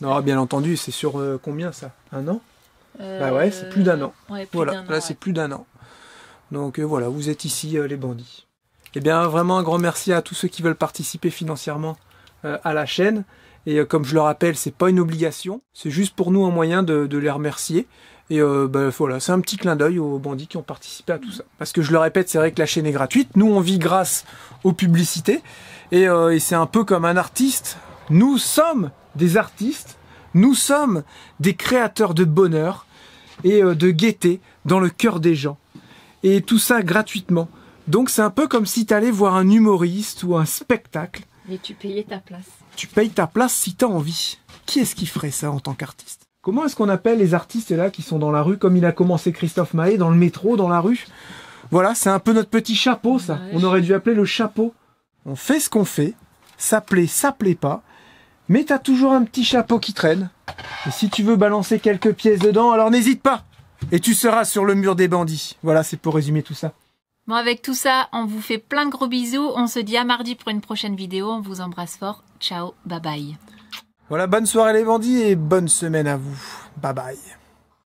Non, bien entendu, c'est sur combien ça? Un an? Bah ouais, c'est plus d'un an. Ouais, voilà, là c'est plus d'un an. Donc voilà, vous êtes ici les bandits. Eh bien, vraiment un grand merci à tous ceux qui veulent participer financièrement à la chaîne. Et comme je le rappelle, c'est pas une obligation. C'est juste pour nous un moyen de les remercier. Et voilà, c'est un petit clin d'œil aux bandits qui ont participé à tout ça. Parce que je le répète, c'est vrai que la chaîne est gratuite. Nous, on vit grâce aux publicités. Et c'est un peu comme un artiste. Nous sommes des artistes. Nous sommes des créateurs de bonheur et de gaieté dans le cœur des gens. Et tout ça gratuitement. Donc c'est un peu comme si tu allais voir un humoriste ou un spectacle. Et tu payais ta place. Tu payes ta place si tu as envie. Qui est-ce qui ferait ça en tant qu'artiste? Comment est-ce qu'on appelle les artistes là qui sont dans la rue, comme il a commencé Christophe Maé, dans le métro, dans la rue? Voilà, c'est un peu notre petit chapeau, ça. Ouais. On aurait dû appeler le chapeau. On fait ce qu'on fait, ça plaît pas, mais t'as toujours un petit chapeau qui traîne. Et si tu veux balancer quelques pièces dedans, alors n'hésite pas. Et tu seras sur le mur des bandits. Voilà, c'est pour résumer tout ça. Bon, avec tout ça, on vous fait plein de gros bisous. On se dit à mardi pour une prochaine vidéo. On vous embrasse fort. Ciao, bye bye. Voilà, bonne soirée les bandits et bonne semaine à vous. Bye bye.